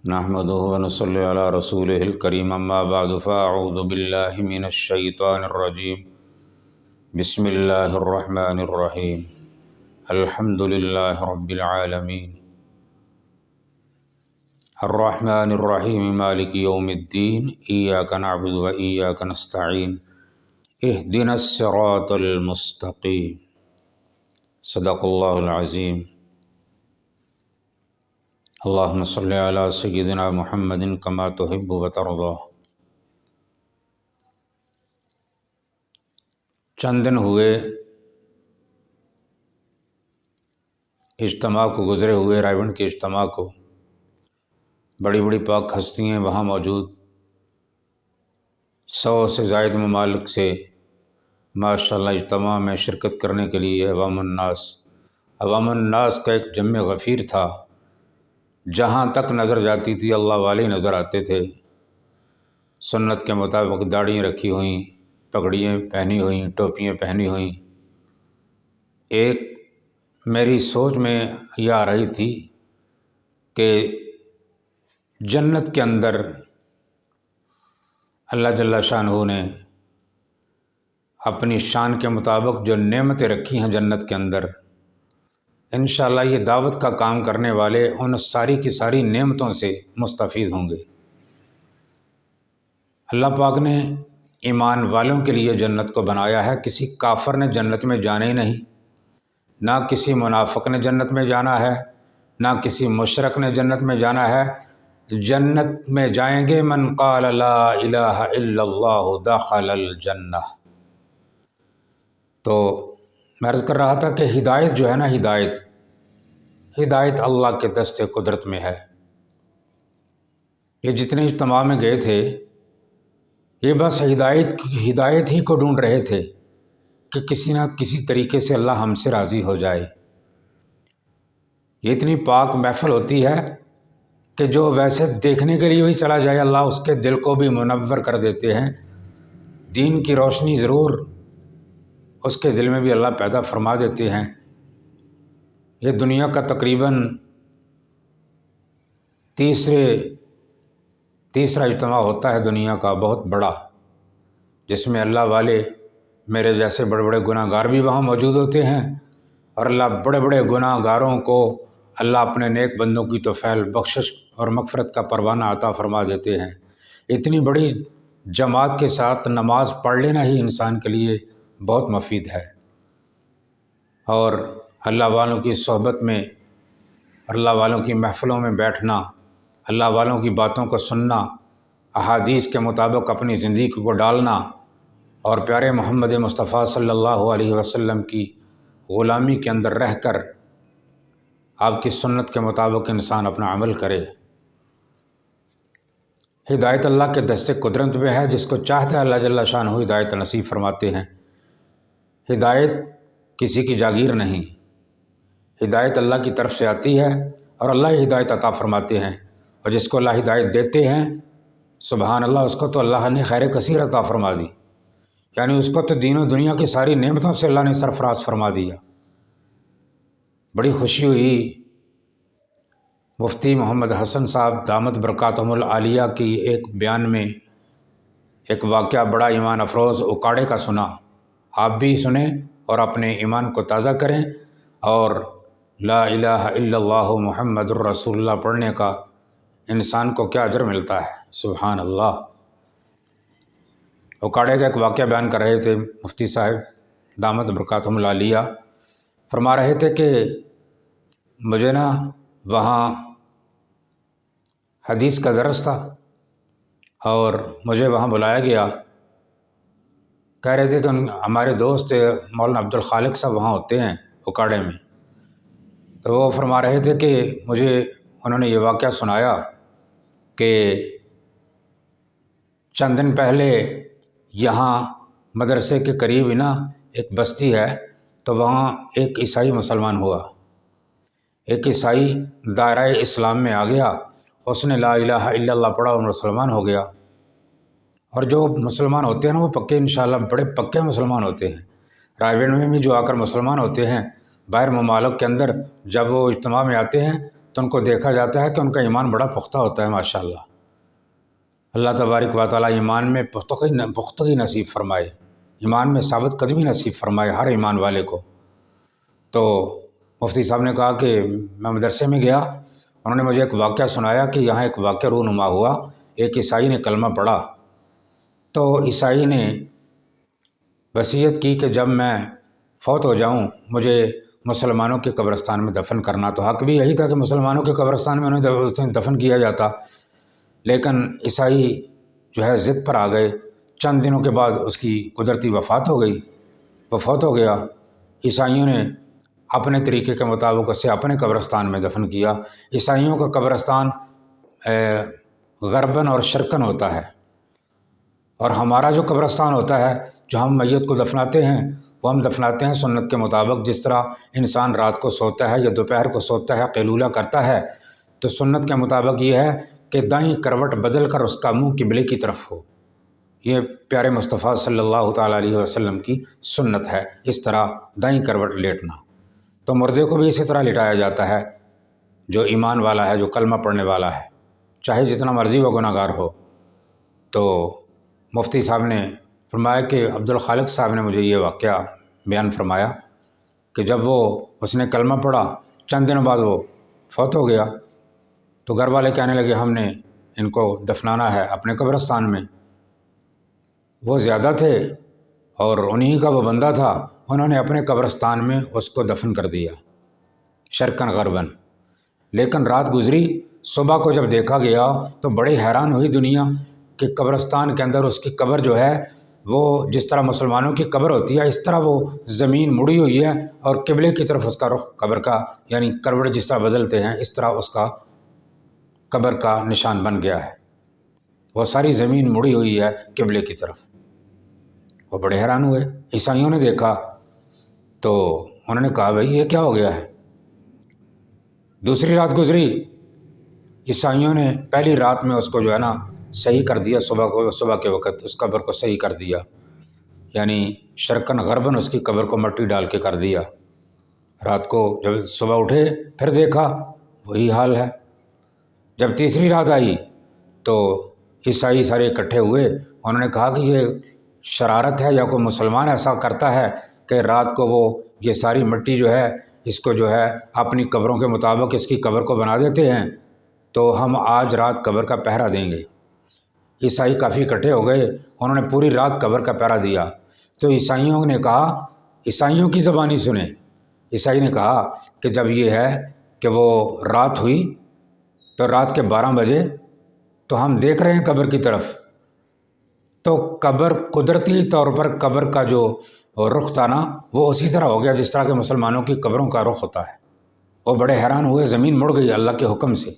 نحمدہ ونصلی علی رسولہ الکریم اما بعد فاعوذ باللہ من الشیطان الرجیم بسم اللہ الرحمن الرحیم الحمد للہ رب العالمین الرحمن الرحیم مالک یوم الدین ایاک نعبد و ایاک نستعین اہدنا الصراط المستقیم صدق اللہ العظیم اللہم صلی علی سیدنا محمد کما تحب و ترضی۔ چند دن ہوئے اجتماع کو، گزرے ہوئے رائے گنج کے اجتماع کو۔ بڑی بڑی پاک ہستیاں وہاں موجود، 100 سے زائد ممالک سے ماشاءاللہ اجتماع میں شرکت کرنے کے لیے عوام الناس کا ایک جمع غفیر تھا۔ جہاں تک نظر جاتی تھی اللہ والے نظر آتے تھے، سنت کے مطابق داڑھیاں رکھی ہوئیں، پگڑیاں پہنی ہوئیں، ٹوپیاں پہنی ہوئیں۔ ایک میری سوچ میں یہ آ رہی تھی کہ جنت کے اندر اللہ جل شانہ نے اپنی شان کے مطابق جو نعمتیں رکھی ہیں جنت کے اندر، انشاءاللہ یہ دعوت کا کام کرنے والے ان ساری کی ساری نعمتوں سے مستفید ہوں گے۔ اللہ پاک نے ایمان والوں کے لیے جنت کو بنایا ہے، کسی کافر نے جنت میں جانا ہی نہیں، نہ کسی منافق نے جنت میں جانا ہے، نہ کسی مشرک نے جنت میں جانا ہے۔ جنت میں جائیں گے من قال لا الہ الا اللہ دخل الجنہ۔ تو میں عرض کر رہا تھا کہ ہدایت جو ہے نا، ہدایت اللہ کے دست قدرت میں ہے۔ یہ جتنے اجتماع میں گئے تھے یہ بس ہدایت ہی کو ڈھونڈ رہے تھے کہ کسی نہ کسی طریقے سے اللہ ہم سے راضی ہو جائے۔ یہ اتنی پاک محفل ہوتی ہے کہ جو ویسے دیکھنے کے لیے بھی چلا جائے اللہ اس کے دل کو بھی منور کر دیتے ہیں۔ دین کی روشنی ضرور اس کے دل میں بھی اللہ پیدا فرما دیتے ہیں۔ یہ دنیا کا تقریباً تیسرا اجتماع ہوتا ہے دنیا کا بہت بڑا، جس میں اللہ والے میرے جیسے بڑے بڑے گناہ گار بھی وہاں موجود ہوتے ہیں، اور اللہ بڑے بڑے گناہ گاروں کو اللہ اپنے نیک بندوں کی توفیل بخشش اور مغفرت کا پروانہ عطا فرما دیتے ہیں۔ اتنی بڑی جماعت کے ساتھ نماز پڑھ لینا ہی انسان کے لیے بہت مفید ہے، اور اللہ والوں کی صحبت میں، اللہ والوں کی محفلوں میں بیٹھنا، اللہ والوں کی باتوں کو سننا، احادیث کے مطابق اپنی زندگی کو ڈالنا، اور پیارے محمد مصطفیٰ صلی اللہ علیہ وسلم کی غلامی کے اندر رہ کر آپ کی سنت کے مطابق انسان اپنا عمل کرے۔ ہدایت اللہ کے دست قدرت میں ہے، جس کو چاہتا ہے اللہ جل شانہ ہدایت نصیب فرماتے ہیں۔ ہدایت کسی کی جاگیر نہیں، ہدایت اللہ کی طرف سے آتی ہے اور اللہ ہی ہدایت عطا فرماتے ہیں، اور جس کو اللہ ہدایت دیتے ہیں سبحان اللہ، اس کو تو اللہ نے خیر کثیر عطا فرما دی، یعنی اس کو تو دین و دنیا کی ساری نعمتوں سے اللہ نے سرفراز فرما دیا۔ بڑی خوشی ہوئی مفتی محمد حسن صاحب دامت برکاتہم العالیہ کی ایک بیان میں ایک واقعہ بڑا ایمان افروز اکاڑے کا سنا۔ آپ بھی سنیں اور اپنے ایمان کو تازہ کریں، اور لا الہ الا اللہ محمد الرسول اللہ پڑھنے کا انسان کو کیا اجر ملتا ہے، سبحان اللہ۔ اکاڑے کا ایک واقعہ بیان کر رہے تھے مفتی صاحب دامت برکاتہم العالیہ، فرما رہے تھے کہ مجھے نا وہاں حدیث کا درس تھا اور مجھے وہاں بلایا گیا۔ کہہ رہے تھے کہ ہمارے دوست مولانا عبد الخالق صاحب وہاں ہوتے ہیں اکاڑے میں، تو وہ فرما رہے تھے کہ مجھے انہوں نے یہ واقعہ سنایا کہ چند دن پہلے یہاں مدرسے کے قریب ہی نا ایک بستی ہے، تو وہاں ایک عیسائی مسلمان ہوا، ایک عیسائی دائرہ اسلام میں آ گیا، اس نے لا الہ الا اللہ پڑھا اور مسلمان ہو گیا۔ اور جو مسلمان ہوتے ہیں نا وہ پکے انشاءاللہ بڑے پکے مسلمان ہوتے ہیں۔ رائے گنج میں بھی جو آ کر مسلمان ہوتے ہیں باہر ممالک کے اندر، جب وہ اجتماع میں آتے ہیں تو ان کو دیکھا جاتا ہے کہ ان کا ایمان بڑا پختہ ہوتا ہے ماشاءاللہ۔ اللہ تبارک و تعالیٰ ایمان میں پختگی نصیب فرمائے، ایمان میں ثابت قدمی نصیب فرمائے ہر ایمان والے کو۔ تو مفتی صاحب نے کہا کہ میں مدرسے میں گیا، انہوں نے مجھے ایک واقعہ سنایا کہ یہاں ایک واقعہ رونما ہوا، ایک عیسائی نے کلمہ پڑھا، تو عیسائی نے وصیت کی کہ جب میں فوت ہو جاؤں مجھے مسلمانوں کے قبرستان میں دفن کرنا۔ تو حق بھی یہی تھا کہ مسلمانوں کے قبرستان میں انہیں دفن کیا جاتا، لیکن عیسائی جو ہے ضد پر آ گئے۔ چند دنوں کے بعد اس کی قدرتی وفات ہو گئی، وہ فوت ہو گیا۔ عیسائیوں نے اپنے طریقے کے مطابق اسے اپنے قبرستان میں دفن کیا۔ عیسائیوں کا قبرستان غرباً اور شرقاً ہوتا ہے، اور ہمارا جو قبرستان ہوتا ہے جو ہم میت کو دفناتے ہیں وہ ہم دفناتے ہیں سنت کے مطابق۔ جس طرح انسان رات کو سوتا ہے یا دوپہر کو سوتا ہے، قیلولہ کرتا ہے، تو سنت کے مطابق یہ ہے کہ دائیں کروٹ بدل کر اس کا منہ قبلے کی طرف ہو۔ یہ پیارے مصطفیٰ صلی اللہ تعالیٰ علیہ وسلم کی سنت ہے، اس طرح دائیں کروٹ لیٹنا۔ تو مردے کو بھی اسی طرح لٹایا جاتا ہے، جو ایمان والا ہے، جو کلمہ پڑھنے والا ہے، چاہے جتنا مرضی وہ گناہ گار ہو۔ تو مفتی صاحب نے فرمایا کہ عبدالخالق صاحب نے مجھے یہ واقعہ بیان فرمایا کہ جب اس نے کلمہ پڑھا، چند دنوں بعد وہ فوت ہو گیا، تو گھر والے کہنے لگے ہم نے ان کو دفنانا ہے اپنے قبرستان میں۔ وہ زیادہ تھے اور انہی کا وہ بندہ تھا، انہوں نے اپنے قبرستان میں اس کو دفن کر دیا شرقاً غرباً۔ لیکن رات گزری، صبح کو جب دیکھا گیا تو بڑی حیران ہوئی دنیا کہ قبرستان کے اندر اس کی قبر جو ہے وہ جس طرح مسلمانوں کی قبر ہوتی ہے اس طرح وہ زمین مڑی ہوئی ہے، اور قبلے کی طرف اس کا رخ قبر کا، یعنی کروٹ جس طرح بدلتے ہیں اس طرح اس کا قبر کا نشان بن گیا ہے، وہ ساری زمین مڑی ہوئی ہے قبلے کی طرف۔ وہ بڑے حیران ہوئے، عیسائیوں نے دیکھا تو انہوں نے کہا بھائی یہ کیا ہو گیا ہے۔ دوسری رات گزری، عیسائیوں نے پہلی رات میں اس کو جو ہے نا صحیح کر دیا، صبح کے وقت اس قبر کو صحیح کر دیا، یعنی شرقاً غرباً اس کی قبر کو مٹی ڈال کے کر دیا۔ رات کو جب صبح اٹھے پھر دیکھا وہی حال ہے۔ جب تیسری رات آئی تو عیسائی سارے اکٹھے ہوئے، انہوں نے کہا کہ یہ شرارت ہے یا کوئی مسلمان ایسا کرتا ہے کہ رات کو وہ یہ ساری مٹی جو ہے اس کو جو ہے اپنی قبروں کے مطابق اس کی قبر کو بنا دیتے ہیں، تو ہم آج رات قبر کا پہرا دیں گے۔ عیسائی کافی اکٹھے ہو گئے، انہوں نے پوری رات قبر کا پہرا دیا۔ تو عیسائیوں نے کہا، عیسائیوں کی زبانی سنیں، عیسائی نے کہا کہ جب یہ ہے کہ وہ رات ہوئی تو رات کے 12 بجے تو ہم دیکھ رہے ہیں قبر کی طرف، تو قبر قدرتی طور پر قبر کا جو رخ تھا نا وہ اسی طرح ہو گیا جس طرح کہ مسلمانوں کی قبروں کا رخ ہوتا ہے۔ وہ بڑے حیران ہوئے، زمین مڑ گئی اللہ کے حکم سے۔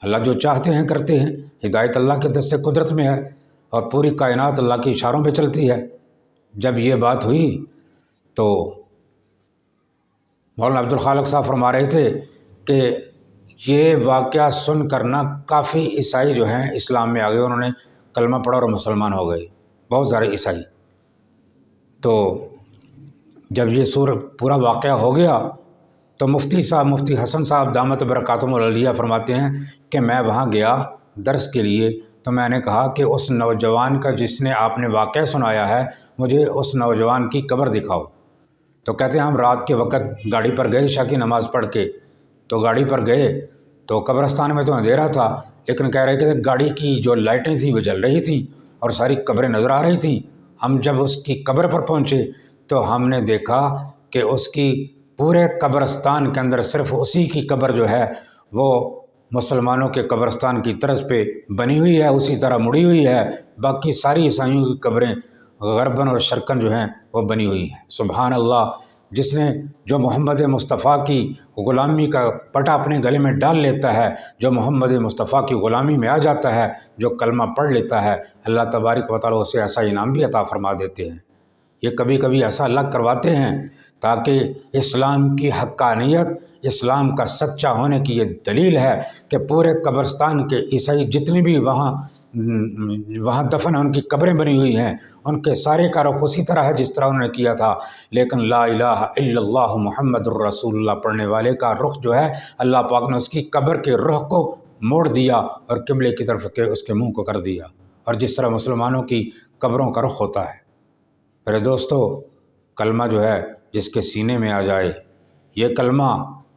اللہ جو چاہتے ہیں کرتے ہیں، ہدایت اللہ کے دست قدرت میں ہے، اور پوری کائنات اللہ کے اشاروں پہ چلتی ہے۔ جب یہ بات ہوئی تو مولانا عبدالخالق صاحب فرما رہے تھے کہ یہ واقعہ سن کرنا کافی عیسائی جو ہیں اسلام میں آ گئے، انہوں نے کلمہ پڑھا اور مسلمان ہو گئے، بہت سارے عیسائی۔ تو جب یہ پورا واقعہ ہو گیا تو مفتی حسن صاحب دامت برکاتہم العالیہ فرماتے ہیں کہ میں وہاں گیا درس کے لیے، تو میں نے کہا کہ اس نوجوان کا جس نے آپ نے واقعہ سنایا ہے مجھے اس نوجوان کی قبر دکھاؤ۔ تو کہتے ہیں ہم رات کے وقت گاڑی پر گئے عشاء کی نماز پڑھ کے، تو گاڑی پر گئے تو قبرستان میں تو اندھیرا تھا، لیکن کہہ رہے کہ گاڑی کی جو لائٹیں تھیں وہ جل رہی تھیں اور ساری قبریں نظر آ رہی تھیں۔ ہم جب اس کی قبر پر پہنچے تو ہم نے دیکھا کہ اس کی پورے قبرستان کے اندر صرف اسی کی قبر جو ہے وہ مسلمانوں کے قبرستان کی طرز پہ بنی ہوئی ہے، اسی طرح مڑی ہوئی ہے، باقی ساری عیسائیوں کی قبریں غرباً اور شرقاً جو ہیں وہ بنی ہوئی ہیں۔ سبحان اللہ، جس نے جو محمد مصطفیٰ کی غلامی کا پٹا اپنے گلے میں ڈال لیتا ہے، جو محمد مصطفیٰ کی غلامی میں آ جاتا ہے، جو کلمہ پڑھ لیتا ہے، اللہ تبارک و تعالیٰ اسے ایسا انعام بھی عطا فرما دیتے ہیں۔ یہ کبھی کبھی ایسا الگ کرواتے ہیں تاکہ اسلام کی حقانیت، اسلام کا سچا ہونے کی یہ دلیل ہے کہ پورے قبرستان کے عیسائی جتنے بھی وہاں دفن ہیں، ان کی قبریں بنی ہوئی ہیں، ان کے سارے کا رخ اسی طرح ہے جس طرح انہوں نے کیا تھا، لیکن لا الہ الا اللہ محمد الرسول اللہ پڑھنے والے کا رخ جو ہے اللہ پاک نے اس کی قبر کے رخ کو موڑ دیا اور قبلے کی طرف کے اس کے منہ کو کر دیا، اور جس طرح مسلمانوں کی قبروں کا رخ ہوتا ہے۔ میرے دوستو، کلمہ جو ہے جس کے سینے میں آ جائے، یہ کلمہ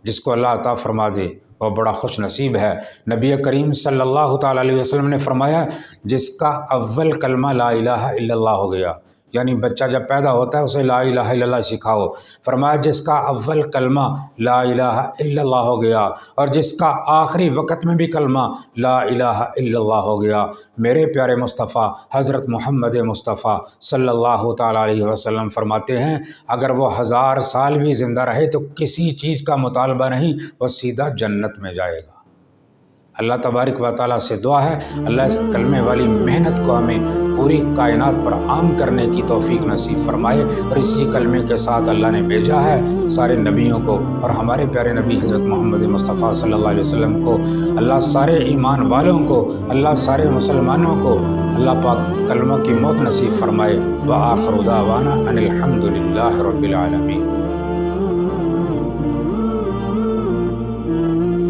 جس کو اللہ عطا فرما دے وہ بڑا خوش نصیب ہے۔ نبی کریم صلی اللہ تعالیٰ علیہ وسلم نے فرمایا، جس کا اول کلمہ لا الہ الا اللہ ہو گیا، یعنی بچہ جب پیدا ہوتا ہے اسے لا الہ الا اللہ سکھاؤ، فرمایا جس کا اول کلمہ لا الہ الا اللہ ہو گیا اور جس کا آخری وقت میں بھی کلمہ لا الہ الا اللہ ہو گیا، میرے پیارے مصطفیٰ حضرت محمد مصطفیٰ صلی اللہ تعالیٰ علیہ وسلم فرماتے ہیں، اگر وہ 1000 سال بھی زندہ رہے تو کسی چیز کا مطالبہ نہیں، وہ سیدھا جنت میں جائے گا۔ اللہ تبارک و تعالیٰ سے دعا ہے اللہ اس کلمے والی محنت کو ہمیں پوری کائنات پر عام کرنے کی توفیق نصیب فرمائے، اور اسی کلمے کے ساتھ اللہ نے بھیجا ہے سارے نبیوں کو، اور ہمارے پیارے نبی حضرت محمد مصطفیٰ صلی اللہ علیہ وسلم کو، اللہ سارے ایمان والوں کو، اللہ سارے مسلمانوں کو اللہ پاک کلموں کی موت نصیب فرمائے۔ وآخر دعوانا ان الحمد للہ رب العالمین۔